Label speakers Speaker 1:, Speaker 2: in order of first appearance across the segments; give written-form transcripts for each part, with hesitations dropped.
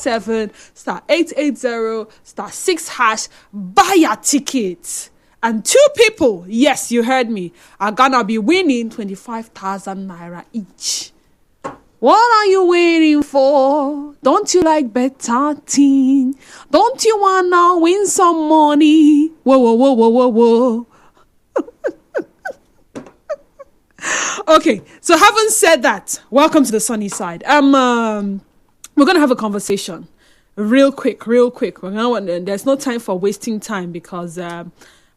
Speaker 1: *7 *880 *6#, buy your ticket. And 2 people, yes, you heard me, are gonna be winning 25,000 naira each. What are you waiting for? Don't you like better thing? Don't you wanna win some money? Whoa, whoa, whoa, whoa, whoa, whoa. Okay, so having said that, welcome to the sunny side. We're gonna have a conversation, real quick. There's no time for wasting time because I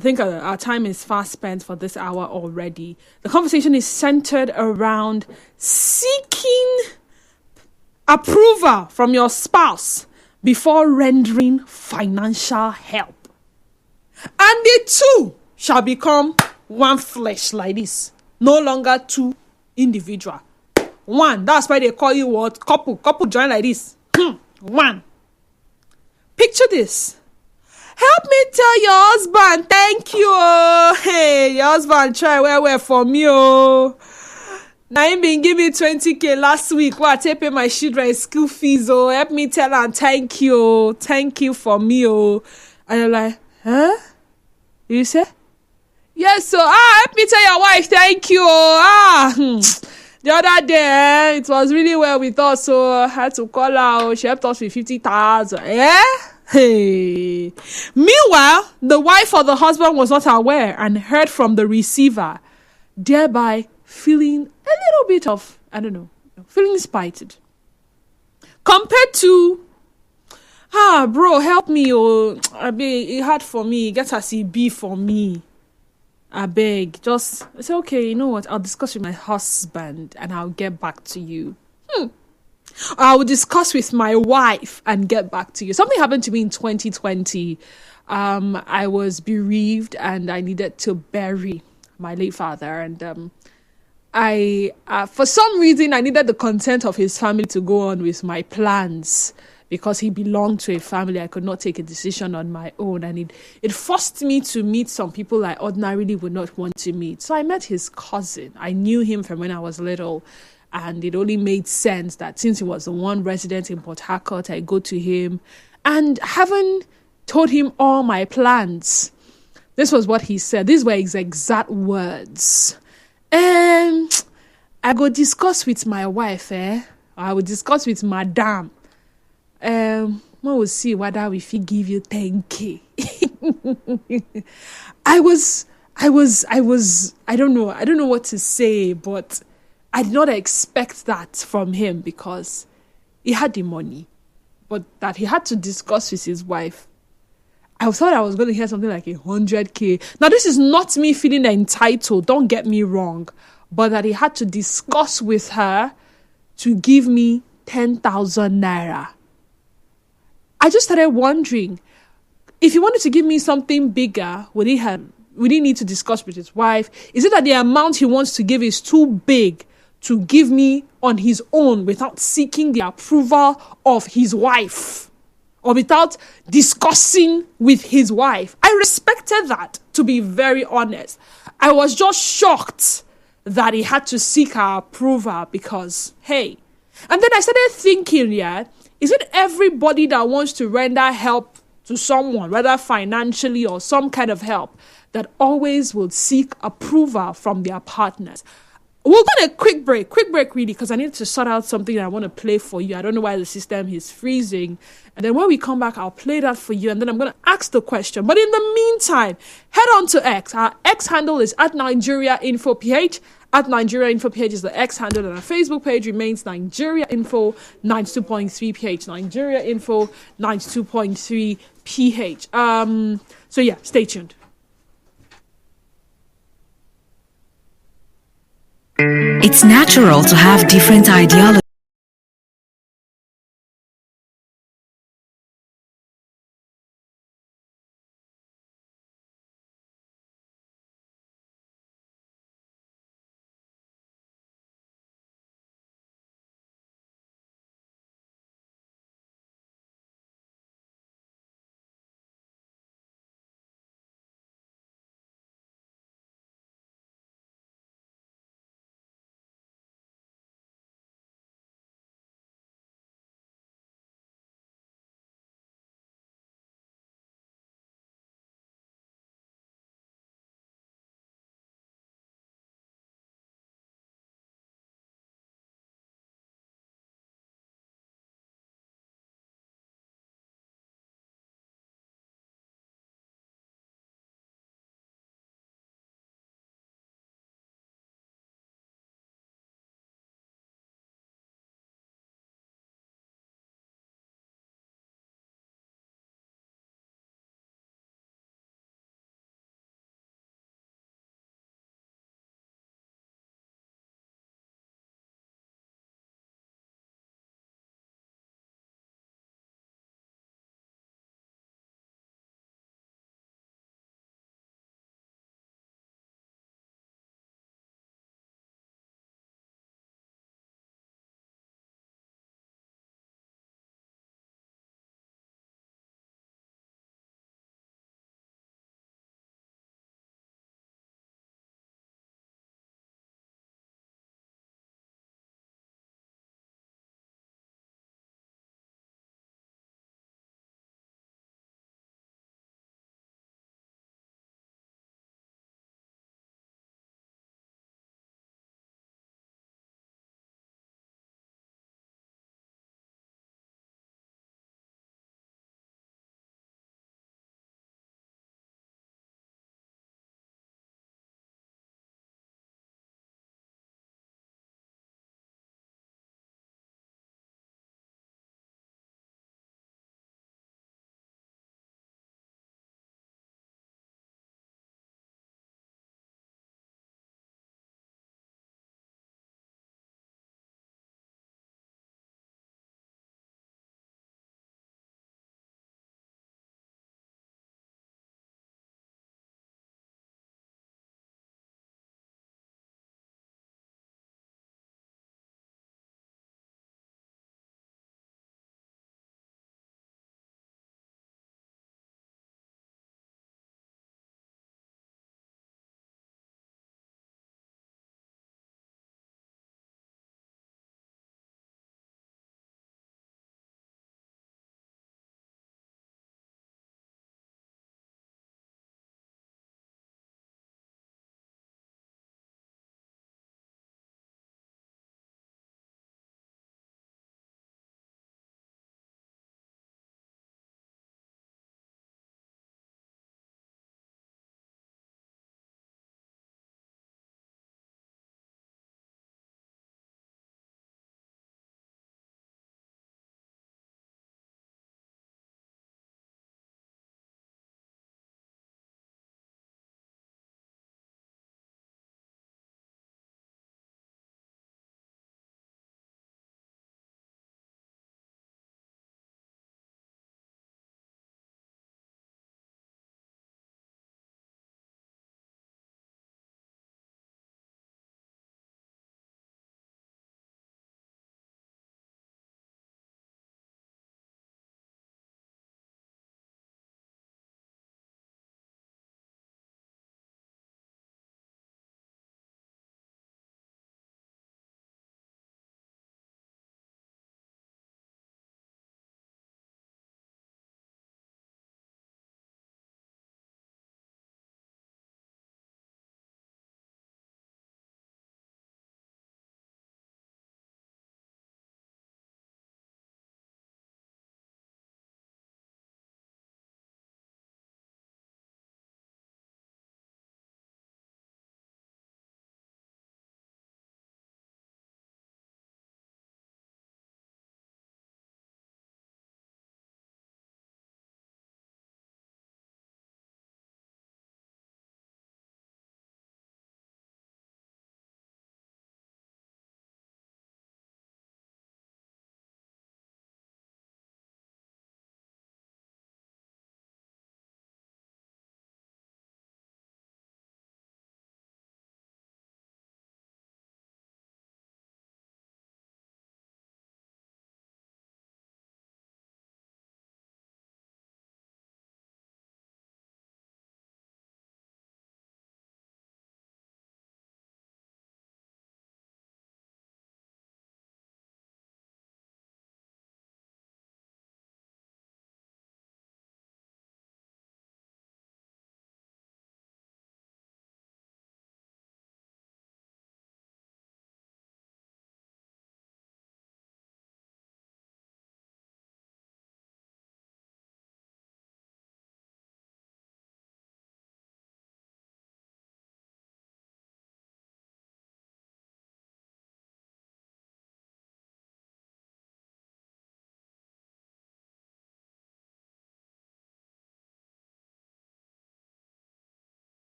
Speaker 1: think our time is fast spent for this hour already. The conversation is centered around seeking approval from your spouse before rendering financial help. And the two shall become one flesh like this. No longer 2 individual. One. That's why they call you what? Couple. Couple join like this. One. Picture this. Help me tell your husband thank you. Oh. Hey, your husband try well for me. Oh. Now him been give me 20k last week. What I pay my children's school fees. Oh, help me tell her thank you. Oh. Thank you for me. Oh, and you're like, huh? You say? Yes. So help me tell your wife thank you. Oh. The other day, it was really well with us, so I had to call her. Oh. She helped us with 50,000. Yeah. Hey. Meanwhile, the wife or the husband was not aware and heard from the receiver, thereby feeling a little bit of, feeling spited. Compared to, bro, help me, oh, I beg, it hard for me, get a CB for me. I beg, just, I say, okay, you know what, I'll discuss with my husband and I'll get back to you. I will discuss with my wife and get back to you. Something happened to me in 2020. I was bereaved and I needed to bury my late father. And I for some reason, I needed the consent of his family to go on with my plans because he belonged to a family. I could not take a decision on my own. And it forced me to meet some people I ordinarily would not want to meet. So I met his cousin. I knew him from when I was little. And it only made sense that since he was the one resident in Port Harcourt, I go to him. And having told him all my plans, this was what he said. These were his exact words. I go discuss with my wife, I will discuss with madam. We will see whether we fit give you 10K. I don't know what to say, but I did not expect that from him because he had the money, but that he had to discuss with his wife. I thought I was going to hear something like 100K. Now, this is not me feeling entitled, don't get me wrong, but that he had to discuss with her to give me 10,000 naira. I just started wondering, if he wanted to give me something bigger, would he need to discuss with his wife? Is it that the amount he wants to give is too big to give me on his own without seeking the approval of his wife or without discussing with his wife? I respected that, to be very honest. I was just shocked that he had to seek her approval because, hey. And then I started thinking, is it everybody that wants to render help to someone, whether financially or some kind of help, that always will seek approval from their partners? We'll go on a quick break really, because I need to sort out something I want to play for you. I don't know why the system is freezing. And then when we come back, I'll play that for you. And then I'm going to ask the question. But in the meantime, head on to X. Our X handle is @NigeriaInfoPH. @NigeriaInfoPH is the X handle. And our Facebook page remains Nigeria Info 92.3 PH. Nigeria Info 92.3 PH. So yeah, stay tuned.
Speaker 2: It's natural to have different ideologies.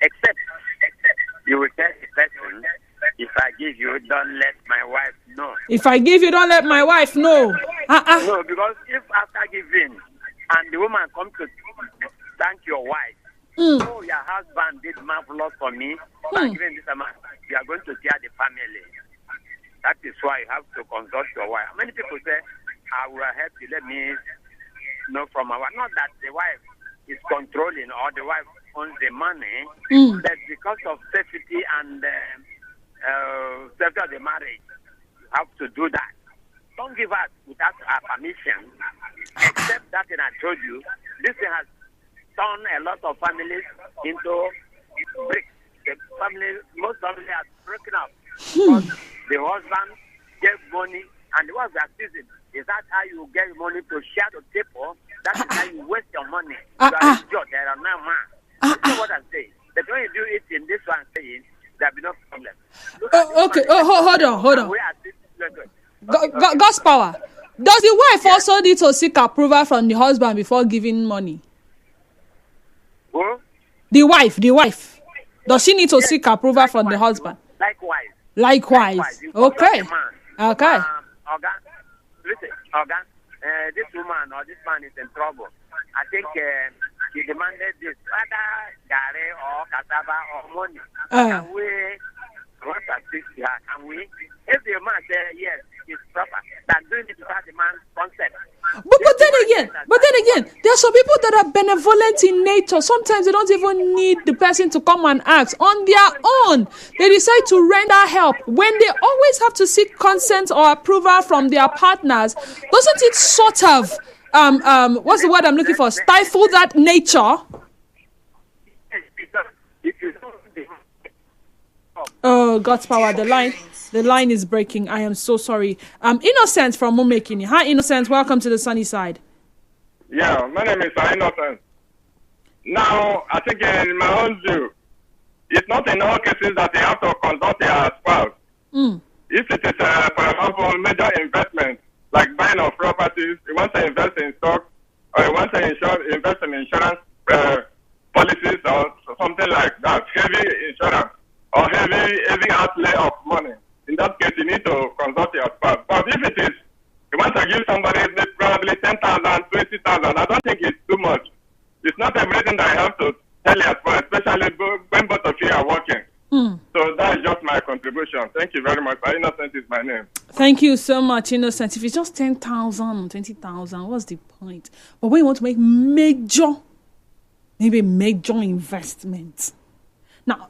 Speaker 3: except you will tell the person, if I give you, don't let my wife know.
Speaker 1: If I give you, don't let my wife know.
Speaker 3: No, because if after giving, and the woman comes to thank your wife, oh, your husband did marvelous for me, by giving this amount, you are going to tear the family. That is why you have to consult your wife. Many people say, I will help you, let me know from my wife. Not that the wife is controlling or the wife owns the money, but because of safety and safety of the marriage, you have to do that. Don't give us without our permission, except that thing I told you. This thing has turned a lot of families into bricks. The family, most families are broken up because the husband gave money and the wife is accusing. Is that how you get money to share the table? That is how you waste your money. You are a judge, there are no man. You know what I'm saying? But when you do it in this one saying, there will be no problem.
Speaker 1: Okay, hold on. God's power. Does the wife also need to seek approval from the husband before giving money?
Speaker 3: Who?
Speaker 1: The wife. Does she need to seek approval from the husband? Likewise. Okay.
Speaker 3: Oga, this woman or this man is in trouble. I think he demanded this, whether gare or cassava or money. Can we want to assist her? Can we? If the man says yes, it's proper, then doing it without the man's consent.
Speaker 1: But then again, there are some people that are benevolent in nature. Sometimes they don't even need the person to come and ask. On their own, they decide to render help. When they always have to seek consent or approval from their partners, doesn't it sort of, what's the word I'm looking for? Stifle that nature? Oh, God's power, the line is breaking. I am so sorry. Innocent from Mumekini. Hi, Innocent. Welcome to the sunny side.
Speaker 4: Yeah, my name is Innocent. Now, I think in my own view, it's not in all cases that they have to consult their spouse. If it is, for example, major investment, like buying of properties, you want to invest in stocks, or you want to invest in insurance policies or something like that, heavy insurance, or heavy outlay of money. In that case, you need to consult your spouse. But if it is, you want to give somebody probably 10,000, 20,000, I don't think it's too much. It's not everything that I have to tell your spouse, especially when both of you are working. So that is just my contribution. Thank you very much. Innocent is my name.
Speaker 1: Thank you so much, Innocent. If it's just 10,000, 20,000, what's the point? But when you want to make major investments. Now,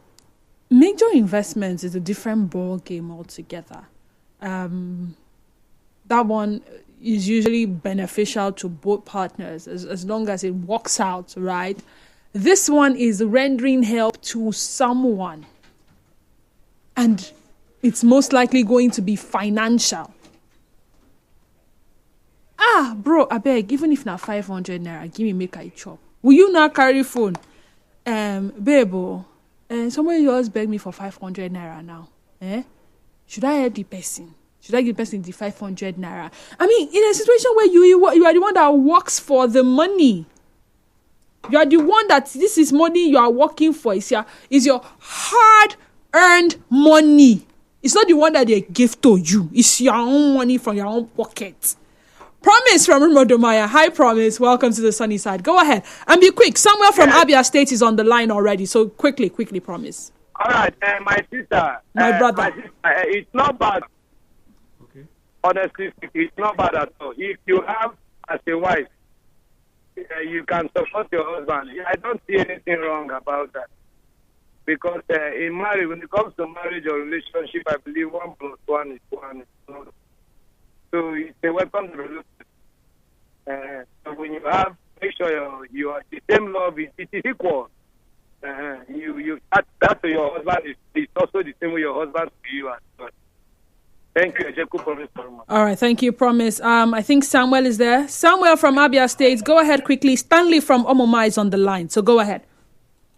Speaker 1: major investments is a different ball game altogether. That one is usually beneficial to both partners as long as it works out, right? This one is rendering help to someone. And it's most likely going to be financial. Bro, I beg, even if not 500 naira, give me make I chop. Will you not carry phone? Babe, somebody just beg me for 500 naira now. Should I help the person? Should I give the person the 500 naira? I mean, in a situation where you are the one that works for the money. You are the one that this is money you are working for. Is your hard-earned money. It's not the one that they give to you. It's your own money from your own pocket. Promise from Rumodomaya. Hi, Promise. Welcome to the sunny side. Go ahead and be quick. Samuel from Abia State is on the line already. So quickly, Promise.
Speaker 5: All right, my sister.
Speaker 1: My brother.
Speaker 5: My sister, it's not bad.
Speaker 4: Okay.
Speaker 5: Honestly, it's not bad at all. If you have as a wife, you can support your husband. I don't see anything wrong about that. Because in marriage, when it comes to marriage or relationship, I believe 1 + 1 is 1. So it's a weapon to relationship. So when you have, make sure you are the same love, it is equal. That to your husband is also the same way your husband to you as well. Thank you, Ejeku Promise.
Speaker 1: All right, thank you, Promise. I think Samuel is there. Samuel from Abia State, go ahead quickly. Stanley from Omoma is on the line, so go ahead.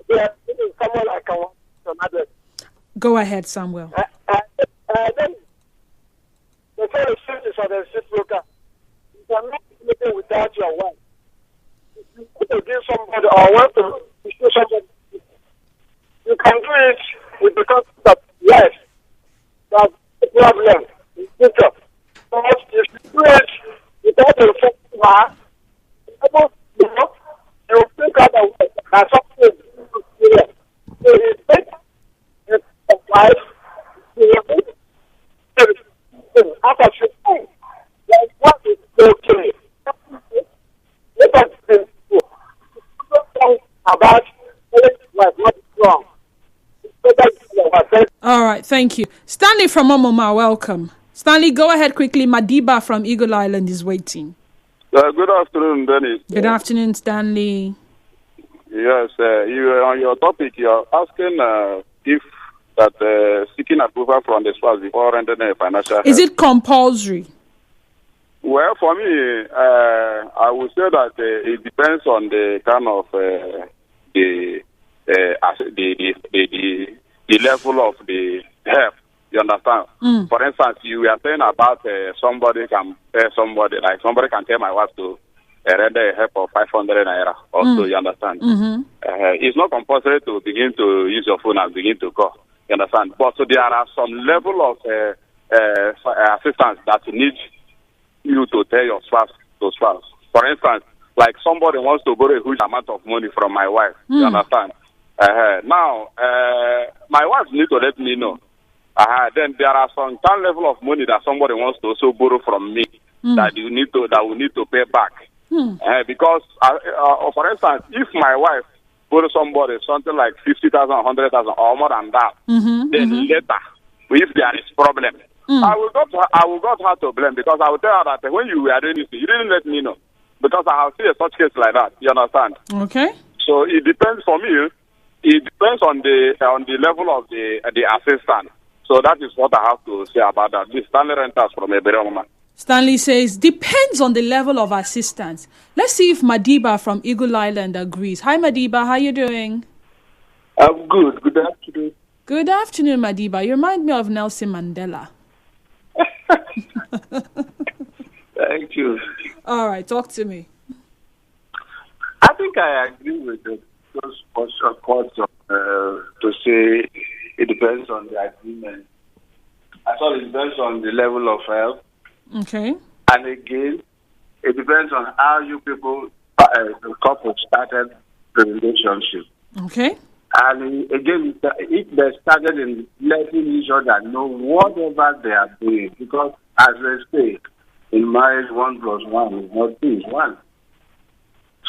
Speaker 6: Yeah, this is Samuel Akawa from Abia.
Speaker 1: Go ahead, Samuel.
Speaker 6: Then the first is on the reciprocal. You cannot make it without your wife. If you want to give somebody or want to show somebody, with the concept of yes, that's the problem in future. Because if you do it without a effective heart, people, you know, they will think otherwise. That's something to experience. So it's better if the wife, you know, after she thinks, like what is okay? Let us think about what's wrong.
Speaker 1: All right, thank you. Stanley from Omoma, welcome. Stanley, go ahead quickly. Madiba from Eagle Island is waiting.
Speaker 4: Good afternoon, Dennis.
Speaker 1: Good afternoon, Stanley.
Speaker 4: Yes, you on your topic, you're asking if that seeking approval from the spouse before rendering a financial help.
Speaker 1: Is it compulsory?
Speaker 4: Well, for me, I would say that it depends on the kind of the level of the help. You understand? For instance, you were saying about somebody can tell somebody, like somebody can tell my wife to render a help of 500 naira or so. You understand? It's not compulsory to begin to use your phone and begin to call. You understand? But so there are some level of assistance that you need you to tell your spouse to spouse. For instance, like somebody wants to borrow a huge amount of money from my wife. You understand? Now, my wife needs to let me know. Then there are some kind level of money that somebody wants to also borrow from me that we need to pay back. Because, for instance, if my wife borrow somebody something like 50,000, 100,000, or more than that, then later, if there is problem, I will got her to blame, because I will tell her that when you were doing this, you didn't let me know, because I have seen such case like that. You understand? Okay. So it depends for me. It depends on the level of the assistance. So that is what I have to say about that. This Stanley Renters from Eberoma.
Speaker 1: Stanley says, depends on the level of assistance. Let's see if Madiba from Eagle Island agrees. Hi, Madiba. How you doing?
Speaker 7: I'm good. Good afternoon.
Speaker 1: Good afternoon, Madiba. You remind me of Nelson Mandela.
Speaker 7: Thank you.
Speaker 1: All right, talk to me.
Speaker 7: I think I agree with those points to say it depends on the agreement. I thought it depends on the level of help.
Speaker 1: Okay.
Speaker 7: And again, it depends on how you people, the couple, started the relationship.
Speaker 1: Okay.
Speaker 7: And again, if they started in letting each other know whatever they are doing, because as they say, in marriage, 1 + 1 is not 2, it's 1.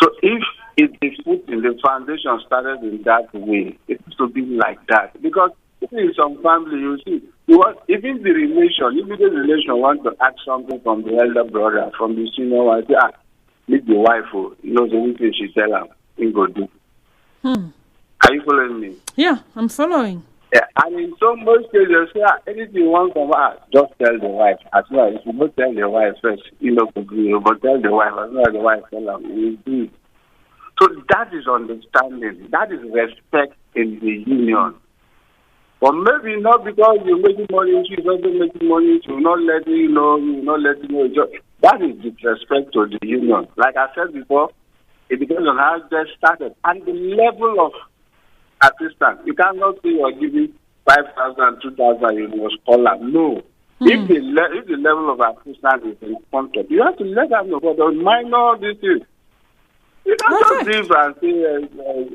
Speaker 7: So if it is put in the foundation started in that way, it has to be like that. Because in some family, you see, even the relation wants to ask something from the elder brother, from the senior one, say, leave the wife, anything she tell him, he go do. Are you following me?
Speaker 1: Yeah, I'm following.
Speaker 7: Yeah, and in some most cases, anything you want from her, just tell the wife. As well, if you don't tell the wife first, agree, but tell the wife, as well as the wife tell her, we do. So that is understanding. That is respect in the union. But maybe not because you're making money, she's also making money, she will not let you know, you will not let you know. That is disrespect to the union. Like I said before, it depends on how they started and the level of assistance. You cannot say you're giving 5,000, 2,000, you must call her. No. If the level of assistance is in contact, you have to let them know. But on minor this is. You can't just leave and say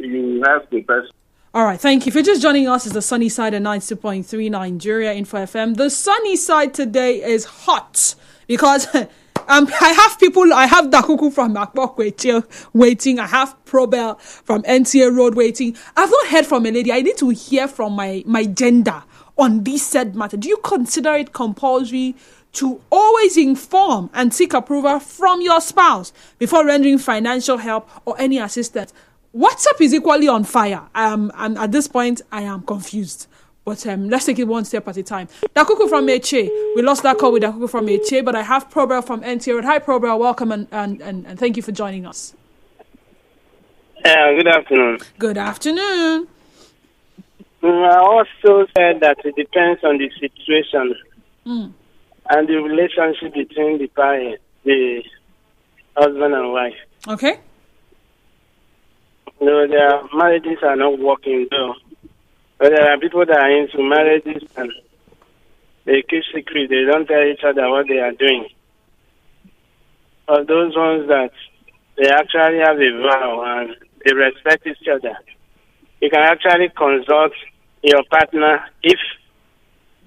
Speaker 7: you have the person.
Speaker 1: All right, thank you. If you're just joining us, it's the sunny side of 92.3 Nigeria Info FM. The sunny side today is hot because I have Dakuku from Makbok waiting. I have Probel from NTA Road waiting. I've not heard from a lady. I need to hear from my gender on this said matter. Do you consider it compulsory to always inform and seek approval from your spouse before rendering financial help or any assistance? WhatsApp is equally on fire. And at this point, I am confused. But let's take it one step at a time. Dakuku from Eche. We lost that call with Dakuku from Eche, but I have Probel from NTA Road. Hi, Probel. Welcome and thank you for joining us.
Speaker 8: Good afternoon.
Speaker 1: Good afternoon.
Speaker 8: I also said that it depends on the situation and the relationship between the parents, the husband and wife.
Speaker 1: Okay.
Speaker 8: No, their marriages are not working though. But there are people that are into marriages and they keep secret. They don't tell each other what they are doing. Or those ones that they actually have a vow and they respect each other. You can actually consult your partner if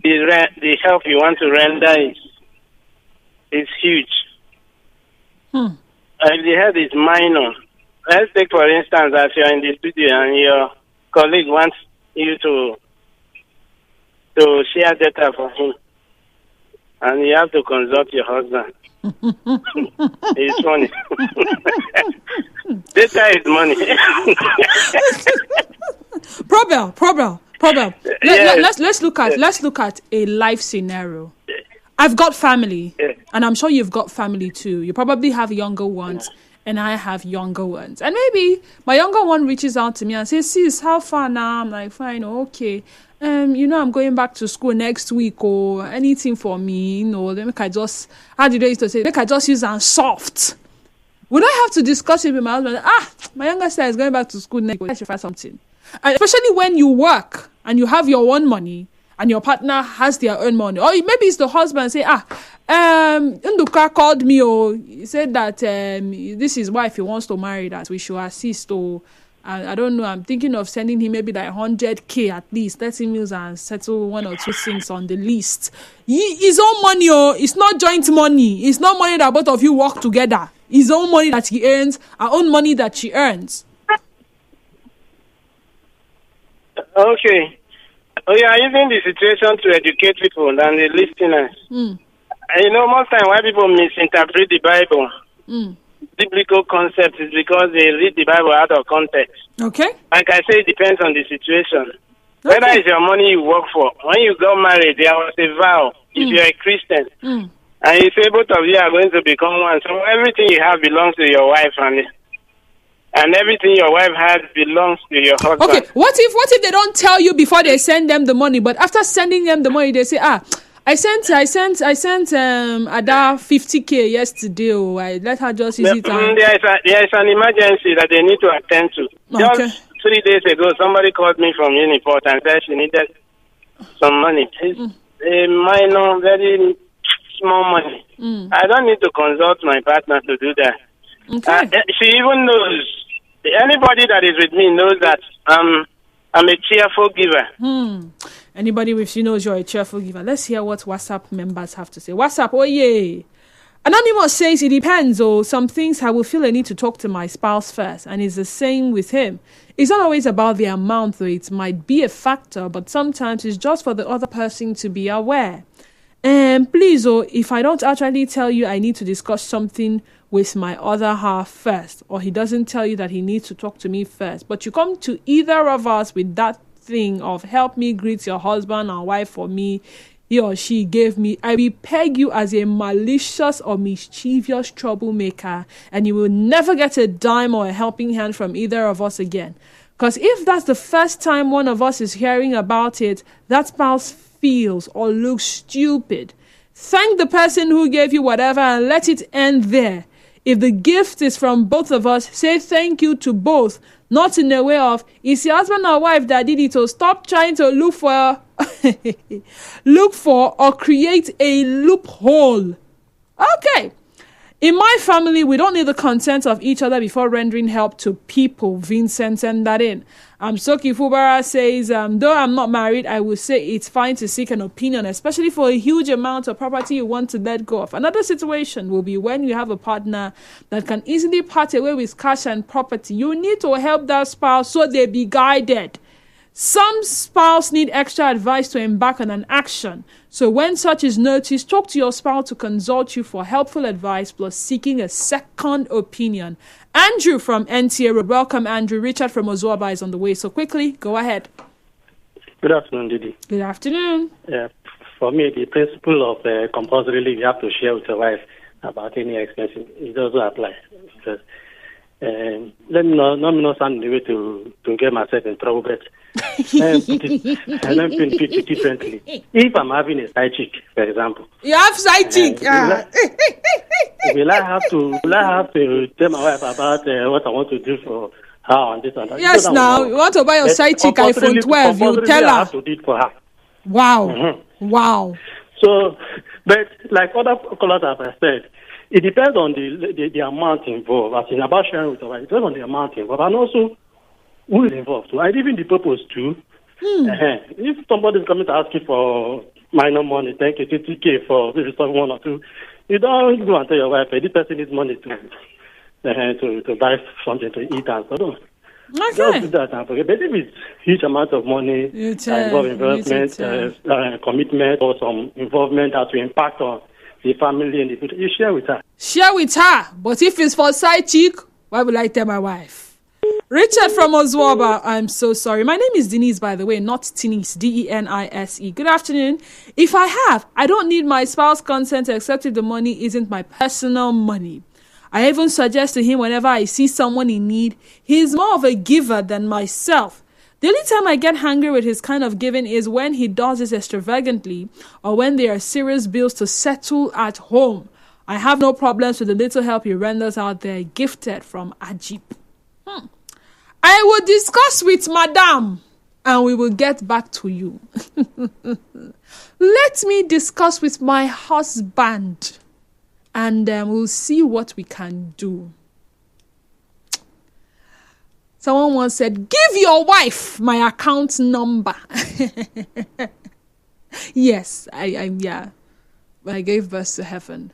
Speaker 8: the help you want to render is huge. If the help is minor, let's take for instance that you're in the studio and your colleague wants you to share data for him, and you have to consult your husband. It's funny. Data is money.
Speaker 1: Problem.
Speaker 8: Yes.
Speaker 1: Let's look at a life scenario. I've got family, and I'm sure you've got family too. You probably have younger ones, and I have younger ones. And maybe my younger one reaches out to me and says, "Sis, how far now?" I'm like, "Fine, okay. I'm going back to school next week, or anything for me, make I just, how do they used to say, make I just use and soft." Would I have to discuss it with my husband? My younger sister is going back to school next week. I should find something. And especially when you work and you have your own money and your partner has their own money. Or maybe it's the husband say, Nduka called me, or he said that this is wife he wants to marry, that we should assist, or I don't know, I'm thinking of sending him maybe like 100K at least, let him use and settle one or two things on the list. His own money, it's not joint money. It's not money that both of you work together. His own money that he earns, our own money that she earns.
Speaker 8: Okay. Oh, you are using the situation to educate people and the listeners. Most time why people misinterpret the Bible, biblical concepts, is because they read the Bible out of context.
Speaker 1: Okay.
Speaker 8: Like I say, it depends on the situation.
Speaker 1: Okay.
Speaker 8: Whether it's your money you work for. When you got married, there was a vow. If you're a Christian, and you say both of you are going to become one, so everything you have belongs to your wife, and everything your wife has belongs to your husband.
Speaker 1: Okay, what if they don't tell you before they send them the money, but after sending them the money, they say, I sent Ada 50K yesterday, or I let her just use it.
Speaker 8: There is an emergency that they need to attend to.
Speaker 1: Okay.
Speaker 8: Just 3 days ago, somebody called me from Uniport and said she needed some money. It's a minor, very small money. I don't need to consult my partner to do that.
Speaker 1: Okay.
Speaker 8: She even knows. Anybody that is with me knows that I'm a cheerful giver.
Speaker 1: Anybody with you knows you're a cheerful giver. Let's hear what WhatsApp members have to say. WhatsApp, oh yeah. Anonymous says it depends. Some things I will feel a need to talk to my spouse first, and it's the same with him. It's not always about the amount, though. It might be a factor, but sometimes it's just for the other person to be aware. And please, if I don't actually tell you I need to discuss something with my other half first, or he doesn't tell you that he needs to talk to me first, but you come to either of us with that thing of help me greet your husband or wife for me, he or she gave me, I will peg you as a malicious or mischievous troublemaker, and you will never get a dime or a helping hand from either of us again. Because if that's the first time one of us is hearing about it, that spouse feels or looks stupid. Thank the person who gave you whatever and let it end there. If the gift is from both of us, say thank you to both, not in a way of, it's your husband or wife that did it, so stop trying to look for or create a loophole. Okay. In my family, we don't need the consent of each other before rendering help to people. Vincent sent that in. Soki Fubara says, though I'm not married, I would say it's fine to seek an opinion, especially for a huge amount of property you want to let go of. Another situation will be when you have a partner that can easily part away with cash and property. You need to help that spouse so they be guided. Some spouse need extra advice to embark on an action. So when such is noticed, talk to your spouse to consult you for helpful advice plus seeking a second opinion. Andrew from NTA Road. Welcome, Andrew. Richard from Ozuaba is on the way. So quickly, go ahead.
Speaker 9: Good afternoon, Didi.
Speaker 1: Good afternoon.
Speaker 9: For me, the principle of compulsory leave you have to share with your wife about any expenses, it doesn't apply. Because, let me not sound the way to get myself in trouble, but let me put it differently. If I'm having a side chick, for example.
Speaker 1: You have side chick?
Speaker 9: Will I have to tell my wife about what I want to do how and this and that.
Speaker 1: Yes, now you want to buy your side chick iPhone 12, you tell
Speaker 9: I
Speaker 1: her.
Speaker 9: have to do it for her.
Speaker 1: Wow.
Speaker 9: Mm-hmm.
Speaker 1: Wow.
Speaker 9: So, but like other callers have said, it depends on the amount involved. As in about sharing with her wife, it depends on the amount involved and also who is involved. So, and even the purpose too. If somebody is coming to ask you for minor money, 10K, 50K for maybe someone or two, you don't go and tell your wife, hey, this person needs money to buy something to eat and so on.
Speaker 1: Okay.
Speaker 9: Just do that and forget. But if it's huge amount of money, involve investment, commitment, or some involvement that will impact on the family and the future, you share with her.
Speaker 1: Share with her. But if it's for side chick, why would I tell my wife? Richard from Oswaba, I'm so sorry. My name is Denise, by the way, not Denise, Denise. Good afternoon. If I have, I don't need my spouse's consent except if the money isn't my personal money. I even suggest to him whenever I see someone in need, he's more of a giver than myself. The only time I get hungry with his kind of giving is when he does this extravagantly or when there are serious bills to settle at home. I have no problems with the little help he renders out there, gifted from Ajip. I will discuss with Madame and we will get back to you. Let me discuss with my husband and we'll see what we can do. Someone once said, give your wife my account number. Yes, yeah. When I gave birth to Heaven,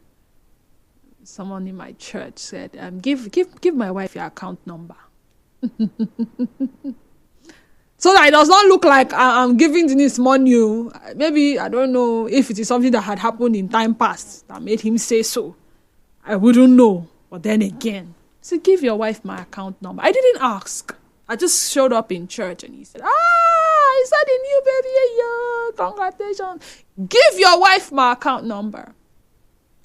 Speaker 1: someone in my church said, give my wife your account number. So that it does not look like I'm giving Denise money. Maybe, I don't know if it is something that had happened in time past that made him say so. I wouldn't know. But then again, so give your wife my account number. I didn't ask. I just showed up in church and he said, I said a new baby. Yeah, congratulations. Give your wife my account number.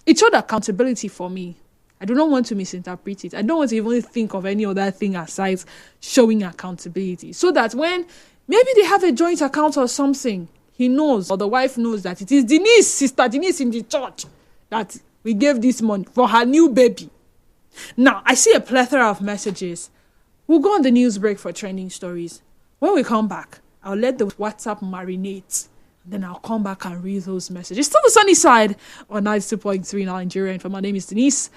Speaker 1: It showed accountability for me. I do not want to misinterpret it. I don't want to even think of any other thing aside showing accountability. So that when maybe they have a joint account or something, he knows or the wife knows that it is Denise, Sister Denise in the church, that we gave this money for her new baby. Now, I see a plethora of messages. We'll go on the news break for trending stories. When we come back, I'll let the WhatsApp marinate. Then I'll come back and read those messages. Still the sunny side on 92.3 Nigeria. And for my name is Denise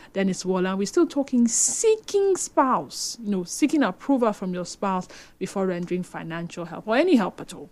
Speaker 1: Wall, and we're still talking seeking spouse. Seeking approval from your spouse before rendering financial help or any help at all.